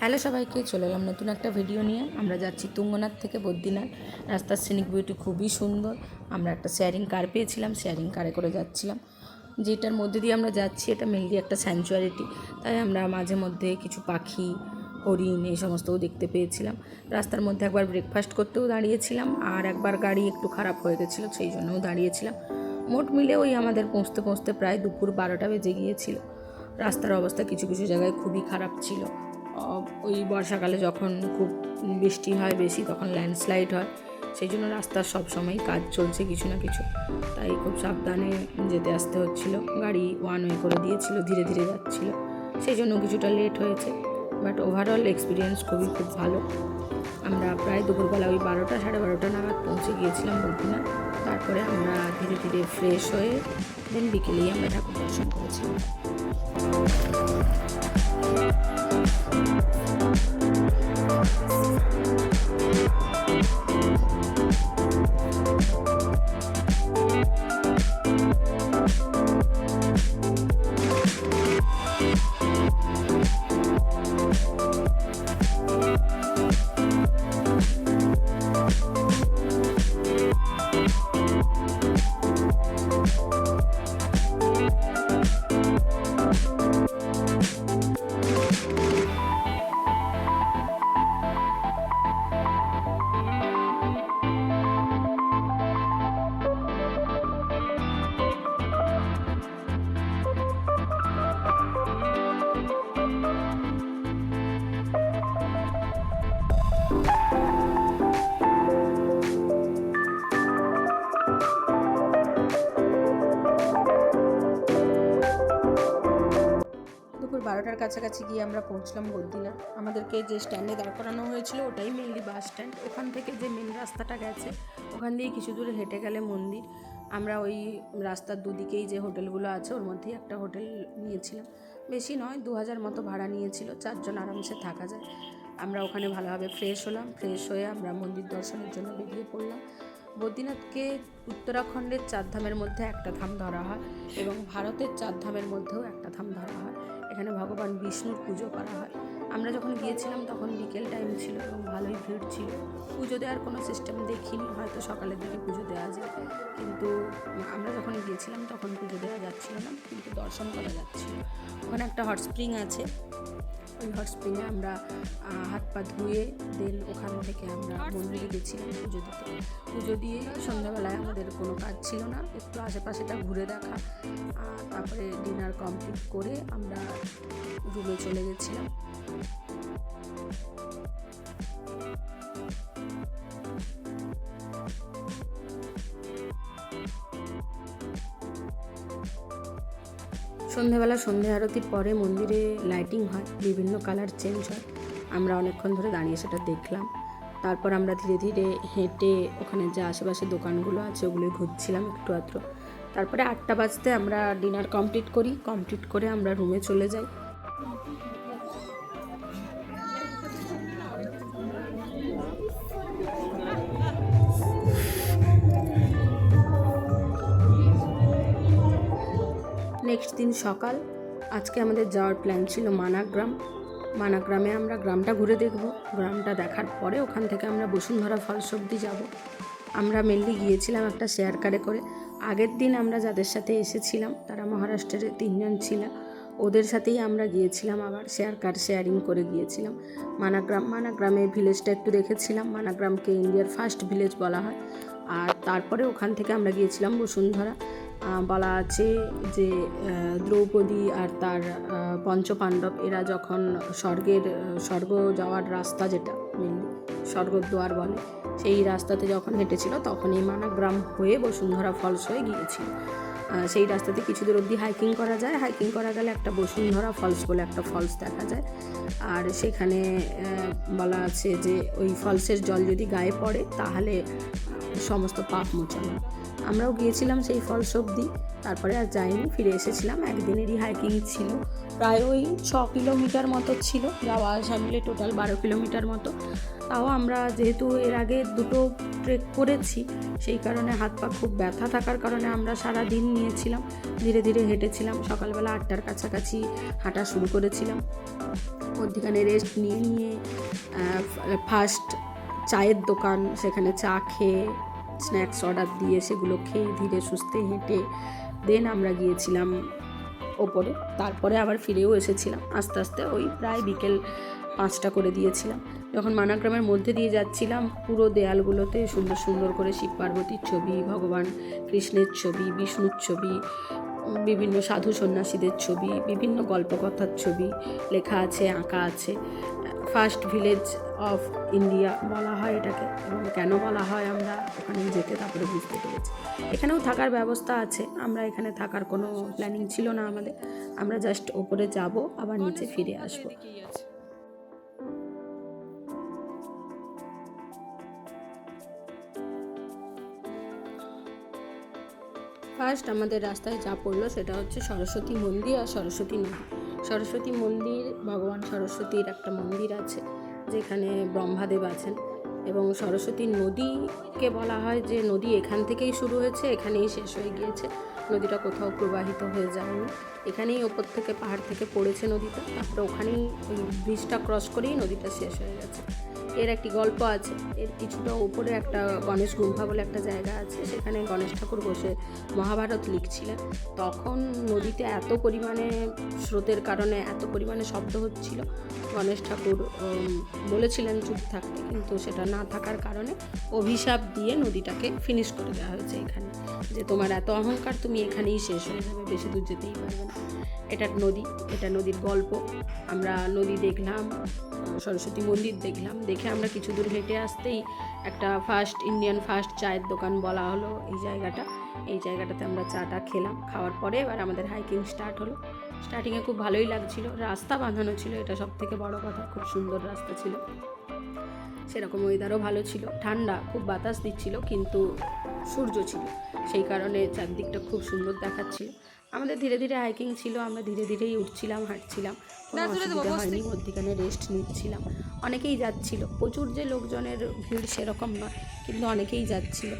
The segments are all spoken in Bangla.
হ্যালো সবাইকে, চলে এলাম নতুন একটা ভিডিও নিয়ে। আমরা যাচ্ছি তুঙ্গনাথ থেকে বদ্রীনাথ। রাস্তার সিনিক বিউটি খুবই সুন্দর। আমরা একটা শেয়ারিং কার পেয়েছিলাম, শেয়ারিং কারে করে যাচ্ছিলাম। যেটার মধ্যে দিয়ে আমরা যাচ্ছি এটা মেনলি একটা স্যাংচুয়ারিটি, তাই আমরা মাঝে মধ্যে কিছু পাখি, হরিণ এই সমস্তও দেখতে পেয়েছিলাম। রাস্তার মধ্যে একবার ব্রেকফাস্ট করতেও দাঁড়িয়েছিলাম, আর একবার গাড়ি একটু খারাপ হয়ে গেছিলো, সেই জন্যও দাঁড়িয়েছিলাম। মোট মিলে ওই আমাদের পৌঁছতে পৌঁছতে প্রায় দুপুর 12টা বেজে গিয়েছিল। রাস্তার অবস্থা কিছু কিছু জায়গায় খুবই খারাপ ছিল। ওই বর্ষাকালে যখন খুব বৃষ্টি হয় বেশি, তখন ল্যান্ডস্লাইড হয়, সেই জন্য রাস্তার সবসময় কাজ চলছে কিছু না কিছু, তাই খুব সাবধানে যেতে আসতে হচ্ছিল। গাড়ি ওয়ান ওয়ে করে দিয়েছিল, ধীরে ধীরে যাচ্ছিল, সেই জন্য কিছুটা লেট হয়েছে। বাট ওভারঅল এক্সপিরিয়েন্স খুব ভালো। আমরা প্রায় দুপুরবেলা ওই 12টা সাড়ে 12টা নাগাদ পৌঁছে গিয়েছিলাম বদ্রীনাথ। তারপরে আমরা ধীরে ধীরে ফ্রেশ হয়ে দেন বিকেলেই আমরা ঠাকুর দর্শন করেছিলাম। দুপুর 12টার কাছাকাছি গিয়ে আমরা পৌঁছলাম বদ্রীনাথ। আমাদেরকে যে স্ট্যান্ডে দাঁড় করানো হয়েছিল ওটাই মেনলি বাস স্ট্যান্ড। ওখান থেকে যে মেন রাস্তাটা গেছে ওখান দিয়ে কিছু দূরে হেঁটে গেলে মন্দির। আমরা ওই রাস্তার দুদিকেই যে হোটেলগুলো আছে ওর মধ্যেই একটা হোটেল নিয়েছিলাম। বেশি নয়, 2000 মতো ভাড়া নিয়েছিল, 4 জন আরামসে থাকা যায়। আমরা ওখানে ভালোভাবে ফ্রেশ হলাম, ফ্রেশ হয়ে আমরা মন্দির দর্শনের জন্য বেরিয়ে পড়লাম। বদ্রীনাথকে উত্তরাখণ্ডের 4 ধামের মধ্যে একটা ধাম ধরা হয় এবং ভারতের 4 ধামের মধ্যেও একটা ধাম ধরা হয়। এখানে ভগবান বিষ্ণুর পুজো করা হয়। আমরা যখন গিয়েছিলাম তখন বিকেল টাইম ছিল এবং ভালোই ভিড় ছিল। পুজো দেওয়ার কোনো সিস্টেম দেখিনি, হয়তো সকালের দিকে পুজো দেওয়া যায়, কিন্তু আমরা যখন গিয়েছিলাম তখন পুজো দেওয়া যাচ্ছিল না, কিন্তু দর্শন করা যাচ্ছিল। ওখানে একটা হট স্প্রিং আছে, ওই হট স্প্রিংয়ে আমরা হাত পা ধুয়ে দেন ওখান থেকে আমরা মন্দিরে গেছিলাম পুজো দিতে। পুজো দিয়ে সন্ধ্যাবেলায় আমাদের কোনো কাজ ছিল না, একটু আশেপাশেটা ঘুরে দেখা, তারপরে ডিনার কমপ্লিট করে আমরা রুমে চলে গেছিলাম। সন্ধ্যেবেলা সন্ধ্যে আরতির পরে মন্দিরে লাইটিং হয়, বিভিন্ন কালার চেঞ্জ হয়। আমরা অনেকক্ষণ ধরে দাঁড়িয়ে সেটা দেখলাম। তারপর আমরা ধীরে ধীরে হেঁটে ওখানে যে আশেপাশে দোকানগুলো আছে ওগুলো ঘুরছিলাম একটু আধটু। তারপরে 8টা বাজতে আমরা ডিনার কমপ্লিট করে আমরা রুমে চলে যাই। নেক্সট দিন সকাল, আজকে আমাদের যাওয়ার প্ল্যান ছিল মানাগ্রামে আমরা গ্রামটা ঘুরে দেখব। গ্রামটা দেখার পরে ওখান থেকে আমরা বসুন্ধরা ফলস অবধি যাব। আমরা মেনলি গিয়েছিলাম একটা শেয়ার কারে করে। আগের দিন আমরা যাদের সাথে এসেছিলাম তারা মহারাষ্ট্রের 3 জন ছিল, ওদের সাথেই আমরা গিয়েছিলাম, আবার শেয়ারিং করে গিয়েছিলাম মানাগ্রামে ভিলেজটা একটু দেখেছিলাম। মানাগ্রামকে ইন্ডিয়ার ফার্স্ট ভিলেজ বলা হয়। আর তারপরে ওখান থেকে আমরা গিয়েছিলাম বসুন্ধরা। বলা আছে যে দ্রৌপদী আর তার পঞ্চপাণ্ডব এরা যখন স্বর্গ যাওয়ার রাস্তা, যেটা মেনলি স্বর্গদ্বার বলে, সেই রাস্তাতে যখন হেঁটেছিল তখন এই মানাগ্রাম হয়ে বসুন্ধরা ফলস হয়ে গিয়েছিল। সেই রাস্তাতে কিছু দূর অবধি হাইকিং করা যায়। হাইকিং করা গেলে একটা বসুন্ধরা ফলস বলে একটা ফলস দেখা যায়, আর সেখানে বলা আছে যে ওই ফলসের জল যদি গায়ে পড়ে তাহলে সমস্ত পাপ মোচন হয়। আমরাও গিয়েছিলাম সেই ফলস অবধি, তারপরে আর যাইনি, ফিরে এসেছিলাম। একদিনেরই হাইকিং ছিল, প্রায় ওই 6 কিলোমিটার মতো ছিল, যাওয়া আসা মিলে টোটাল 12 কিলোমিটার মতো। তাও আমরা যেহেতু এর আগে দুটো ট্রেক করেছি, সেই কারণে হাত পা খুব ব্যথা থাকার কারণে আমরা সারা দিন নিয়েছিলাম, ধীরে ধীরে হেঁটেছিলাম। সকালবেলা 8টার কাছাকাছি হাঁটা শুরু করেছিলাম, মধ্যখানে রেস্ট নিয়ে নিয়ে ফার্স্ট চায়ের দোকান, সেখানে চা খেয়ে স্ন্যাক্স অর্ডার দিয়ে সেগুলো খেয়ে ধীরে সুস্থে হেঁটে দেন আমরা গিয়েছিলাম ওপরে। তারপরে আবার ফিরেও এসেছিলাম আস্তে আস্তে, ওই প্রায় বিকেল 5টা করে দিয়েছিলাম। যখন মানাগ্রামের মধ্যে দিয়ে যাচ্ছিলাম, পুরো দেয়ালগুলোতে সুন্দর সুন্দর করে শিব পার্বতীর ছবি, ভগবান কৃষ্ণের ছবি, বিষ্ণুর ছবি, বিভিন্ন সাধু সন্ন্যাসীদের ছবি, বিভিন্ন গল্পকথার ছবি লেখা আছে, আঁকা আছে। ফার্স্ট ভিলেজ অফ ইন্ডিয়া বলা হয় এটাকে, এবং কেন বলা হয় আমরা ওখানে যেতে তারপরে বুঝতে পেরেছি। এখানেও থাকার ব্যবস্থা আছে, আমরা এখানে থাকার কোনো প্ল্যানিং ছিল না আমাদের, আমরা জাস্ট ওপরে যাব, আবার নিচে ফিরে আসবো। ফার্স্ট আমাদের রাস্তায় যা পড়লো সেটা হচ্ছে সরস্বতী মন্দির আর সরস্বতী নদী। সরস্বতী মন্দির, ভগবান সরস্বতীর একটা মন্দির আছে যেখানে ব্রহ্মাদেব আছেন, এবং সরস্বতী নদীকে বলা হয় যে নদী এখান থেকেই শুরু হয়েছে, এখানেই শেষ হয়ে গিয়েছে, নদীটা কোথাও প্রবাহিত হয়ে যায়নি, এখানেই ওপর থেকে পাহাড় থেকে পড়েছে নদীটা, তারপরে ওখানেই ওই ব্রিজটা ক্রস করেই নদীটা শেষ হয়ে গেছে। এর একটি গল্প আছে, এর কিছুটা উপরে একটা গণেশ গুম্ফা বলে একটা জায়গা আছে, সেখানে গণেশ ঠাকুর বসে মহাভারত লিখছিলেন। তখন নদীতে এত পরিমাণে স্রোতের কারণে এত পরিমাণে শব্দ হচ্ছিল, গণেশ ঠাকুর বলেছিলেন চুপ থাকতে, কিন্তু সেটা না থাকার কারণে অভিশাপ দিয়ে নদীটাকে ফিনিশ করে দেওয়া হয়েছে এখানে, যে তোমার এত অহংকার, তুমি এখানেই শেষ হয়ে যাবে, বেশি দূর যেতেই পারবে না। এটা নদী, এটা নদীর গল্প। আমরা নদী দেখলাম, সরস্বতী মন্দির দেখলাম, দেখে আমরা কিছু দূর হেঁটে আসতেই একটা ইন্ডিয়ান ফার্স্ট চায়ের দোকান বলা হলো এই জায়গাটাতে আমরা চাটা খেলাম। খাওয়ার পরে এবার আমাদের হাইকিং স্টার্ট হলো। স্টার্টিংয়ে খুব ভালোই লাগছিল, রাস্তা বাঁধানো ছিল, এটা সব থেকে বড় কথা, খুব সুন্দর রাস্তা ছিল, সেরকম ওয়েদারও ভালো ছিল, ঠান্ডা, খুব বাতাস দিচ্ছিল, কিন্তু সূর্য ছিল, সেই কারণে চারদিকটা খুব সুন্দর দেখাচ্ছিল। আমাদের ধীরে ধীরে হাইকিং ছিল, আমরা ধীরে ধীরেই উঠছিলাম, হাঁটছিলাম, কোনো অসুবিধা হয়নি, মধ্যখানে রেস্ট নিচ্ছিলাম। অনেকেই যাচ্ছিল, প্রচুর যে লোকজনের ভিড় সেরকম নয়, কিন্তু অনেকেই যাচ্ছিল।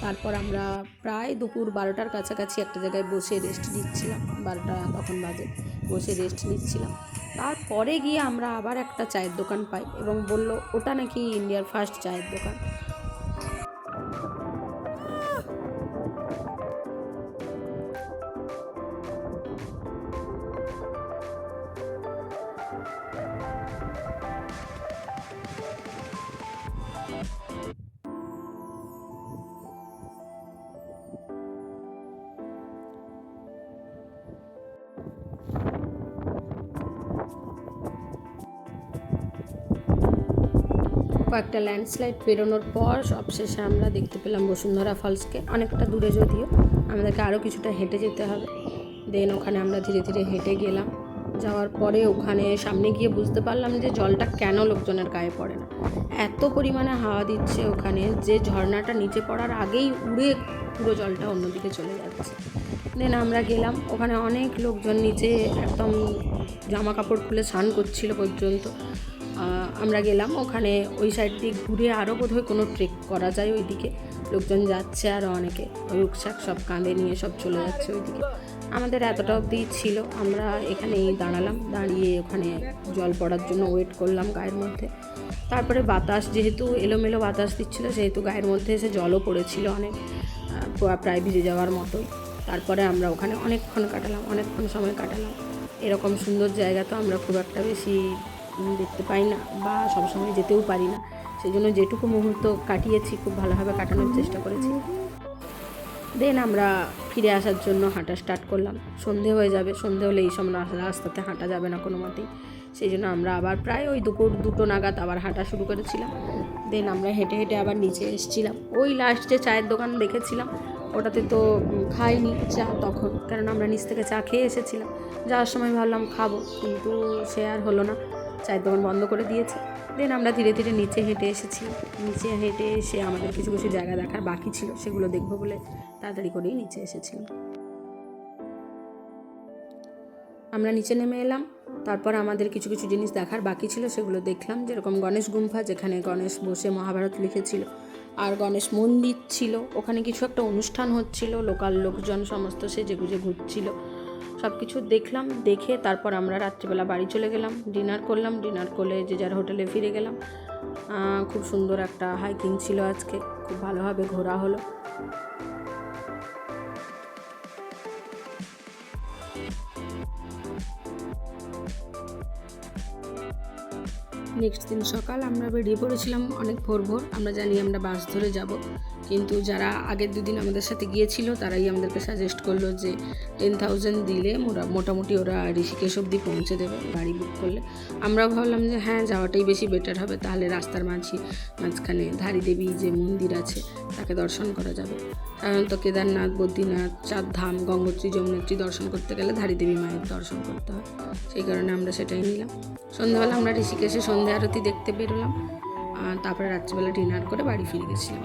তারপর আমরা প্রায় দুপুর 12টার কাছাকাছি একটা জায়গায় বসে রেস্ট নিচ্ছিলাম, 12টা তখন বাজে, বসে রেস্ট নিচ্ছিলাম। তারপরে গিয়ে আমরা আবার একটা চায়ের দোকান পাই, এবং বলল ওটা নাকি ইন্ডিয়ার ফার্স্ট চায়ের দোকান। কয়েকটা ল্যান্ডস্লাইড পেরোনোর পর সবশেষে আমরা দেখতে পেলাম বসুন্ধরা ফলসকে, অনেকটা দূরে যদিও, আমাদেরকে আরও কিছুটা হেঁটে যেতে হবে। দেন ওখানে আমরা ধীরে ধীরে হেঁটে গেলাম, যাওয়ার পরে ওখানে সামনে গিয়ে বুঝতে পারলাম যে জলটা কেন লোকজনের গায়ে পড়ে না, এত পরিমাণে হাওয়া দিচ্ছে ওখানে, যে ঝর্ণাটা নিচে পড়ার আগেই উড়ে পুরো জলটা অন্যদিকে চলে যাচ্ছে। দেন আমরা গেলাম, ওখানে অনেক লোকজন নিচে একদম জামা কাপড় খুলে স্নান করছিল পর্যন্ত। আমরা গেলাম ওখানে, ওই সাইড দিয়ে ঘুরে আরও বোধহয় কোনো ট্রেক করা যায়, ওইদিকে লোকজন যাচ্ছে, আরও অনেকে রুকশাক সব কাঁধে নিয়ে সব চলে যাচ্ছে ওইদিকে। আমাদের এতটা অবধি ছিল, আমরা এখানেই দাঁড়ালাম, দাঁড়িয়ে ওখানে জল পড়ার জন্য ওয়েট করলাম গায়ের মধ্যে। তারপরে বাতাস, যেহেতু এলোমেলো বাতাস দিচ্ছিলো, সেহেতু গায়ের মধ্যে এসে জলও পড়েছিল অনেক, প্রায় ভিজে যাওয়ার মতোই। তারপরে আমরা ওখানে অনেকক্ষণ সময় কাটালাম। এরকম সুন্দর জায়গা তো আমরা খুব একটা বেশি দেখতে পাই না, বা সবসময় যেতেও পারি না, সেই জন্য যেটুকু মুহূর্ত কাটিয়েছি খুব ভালোভাবে কাটানোর চেষ্টা করেছি। দেন আমরা ফিরে আসার জন্য হাঁটা স্টার্ট করলাম, সন্ধে হয়ে যাবে, সন্ধে হলে এই সব রাস্তাতে হাঁটা যাবে না কোনো মতেই, সেই জন্য আমরা আবার প্রায় ওই দুপুর 2টো নাগাদ আবার হাঁটা শুরু করেছিলাম। দেন আমরা হেঁটে হেঁটে আবার নিচে এসেছিলাম, ওই লাস্ট যে চায়ের দোকান দেখেছিলাম ওটাতে তো খাইনি চা তখন, কারণ আমরা নিচ থেকে চা খেয়ে এসেছিলাম। যাওয়ার সময় ভাবলাম খাবো, কিন্তু সে আর হলো না, চায়ের দোকান বন্ধ করে দিয়েছে। দেন আমরা ধীরে ধীরে নিচে হেঁটে এসেছি। নিচে হেঁটে এসে আমাদের কিছু কিছু জায়গা দেখার বাকি ছিল, সেগুলো দেখবো বলে তাড়াতাড়ি করেই নিচে এসেছিলাম। আমরা নিচে নেমে এলাম, তারপর আমাদের কিছু কিছু জিনিস দেখার বাকি ছিল, সেগুলো দেখলাম। যেরকম গণেশ গুম্ফা, যেখানে গণেশ বসে মহাভারত লিখেছিল, আর গণেশ মন্দির ছিল, ওখানে কিছু একটা অনুষ্ঠান হচ্ছিল, লোকাল লোকজন সমস্ত সেজেগুজে ঘুরছিল। সব কিছু দেখলাম, দেখে তারপর আমরা রাত্রিবেলা বাড়ি চলে গেলাম, ডিনার করলাম। ডিনার করে যে যার হোটেলে ফিরে গেলাম। খুব সুন্দর একটা হাইকিং ছিল আজকে, খুব ভালোভাবে ঘোরা হলো। নেক্সট দিন সকাল আমরা বেরিয়ে পড়েছিলাম অনেক ভোর ভোর। আমরা জানি আমরা বাস ধরে যাব, কিন্তু যারা আগের দুদিন আমাদের সাথে গিয়েছিল তারাই আমাদেরকে সাজেস্ট করলো যে 10,000 দিলে মোটামুটি ওরা ঋষিকেশ অবধি পৌঁছে দেবে গাড়ি বুক করলে। আমরা ভাবলাম যে হ্যাঁ, যাওয়াটাই বেশি বেটার হবে, তাহলে রাস্তার মাঝখানে ধারী দেবী যে মন্দির আছে তাকে দর্শন করা যাবে। সাধারণত কেদারনাথ, বদ্রীনাথ, চারধাম, গঙ্গোত্রী, যমুনোত্রী দর্শন করতে গেলে ধারী দেবী মায়ের দর্শন করতে হয়, সেই কারণে আমরা সেটাই নিলাম। সন্ধ্যাবেলা আমরা ঋষিকেশে সন্ধ্যা আরতি দেখতে বেরোলাম, তারপরে রাত্রিবেলা ডিনার করে বাড়ি ফিরে গেছিলাম।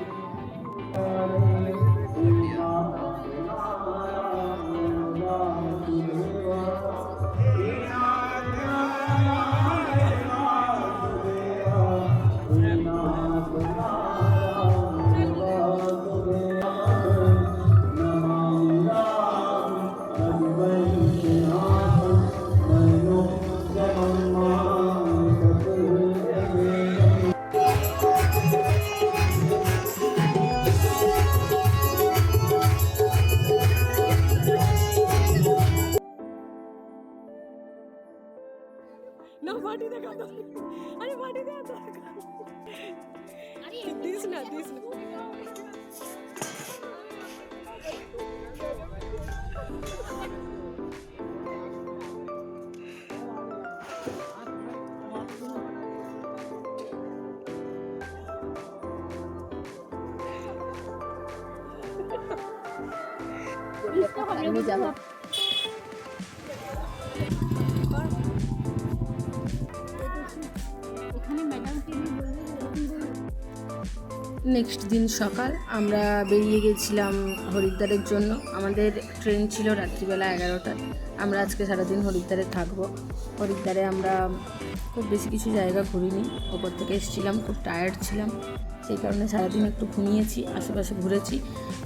ना पार्टी देखा तो, अरे पार्टी देखा तो, अरे दिस ना इसको हम लोग जाओ। নেক্সট দিন সকাল আমরা বেরিয়ে গেছিলাম হরিদ্বারের জন্য। আমাদের ট্রেন ছিল রাত্রিবেলা 11টায়। আমরা আজকে সারাদিন হরিদ্বারে থাকবো। হরিদ্বারে আমরা খুব বেশি কিছু জায়গা ঘুরিনি, ওপর থেকে এসেছিলাম, খুব টায়ার্ড ছিলাম, সেই কারণে সারাদিন একটু ঘুমিয়েছি, আশেপাশে ঘুরেছি।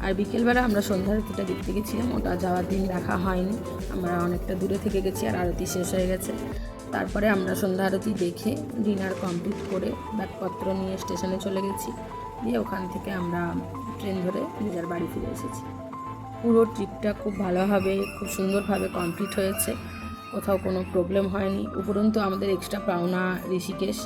আর বিকেলবেলা আমরা সন্ধ্যা আরতিটা দেখতে গেছিলাম, ওটা যাওয়ার দিন দেখা হয়নি, আমরা অনেকটা দূরে থেকে গেছি আর আরতি শেষ হয়ে গেছে। তারপরে আমরা সন্ধ্যা আরতি দেখে ডিনার কমপ্লিট করে ব্যাগপত্র নিয়ে স্টেশনে চলে গেছি, দিয়ে ওখান থেকে আমরা ট্রেন ধরে নিজের বাড়ি ফিরে এসেছি। পুরো ট্রিপটা খুব ভালোভাবে, খুব সুন্দরভাবে কমপ্লিট হয়েছে, কোথাও কোনো প্রবলেম হয়নি। উপরন্তু আমাদের এক্সট্রা পাওনা ঋষিকেশ,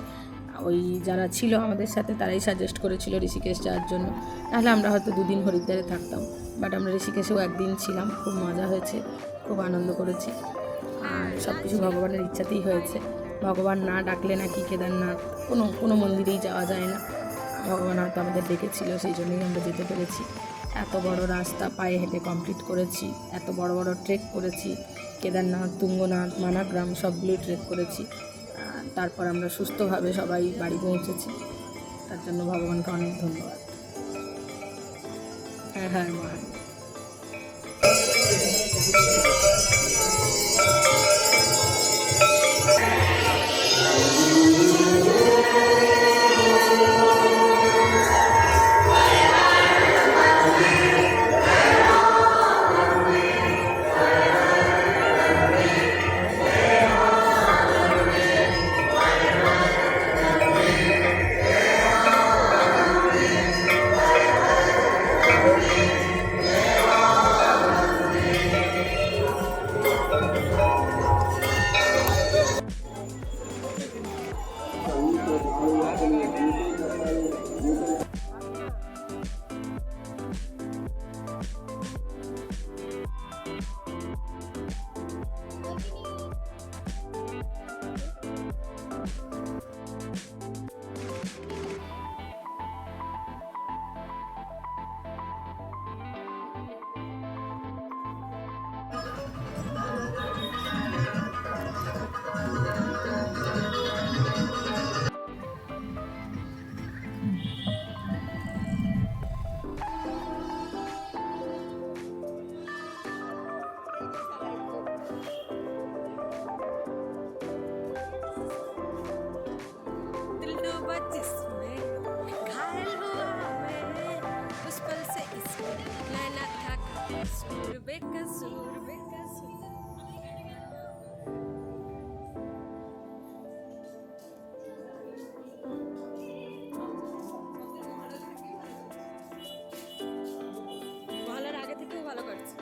ওই যারা ছিল আমাদের সাথে তারাই সাজেস্ট করেছিল ঋষিকেশ যাওয়ার জন্য, তাহলে আমরা হয়তো 2 দিন হরিদ্বারে থাকতাম। বাট আমরা ঋষিকেশেও 1 দিন ছিলাম, খুব মজা হয়েছে, খুব আনন্দ করেছি। আর সব কিছু ভগবানের ইচ্ছাতেই হয়েছে। ভগবান না ডাকলে নাকি কেদারনাথ কোনো মন্দিরেই যাওয়া যায় না। ভগবান হয়তো আমাদের ডেকেছিল, সেই জন্যই আমরা যেতে পেরেছি। এত বড় রাস্তা পায়ে হেঁটে কমপ্লিট করেছি, এত বড় বড় ট্রেক করেছি, কেদারনাথ, তুঙ্গনাথ, মানাগ্রাম সবগুলোই ট্রেক করেছি। তারপর আমরা সুস্থভাবে সবাই বাড়ি পৌঁছেছি, তার জন্য ভগবানকে অনেক ধন্যবাদ। হ্যাঁ হ্যাঁ मोहब्बत जिसमें घायल हुआ मैं उस पल से इसमें नैना था कसूर बेकसूर बेकसूर। ভালোর আগে থেকেও ভালো করছে।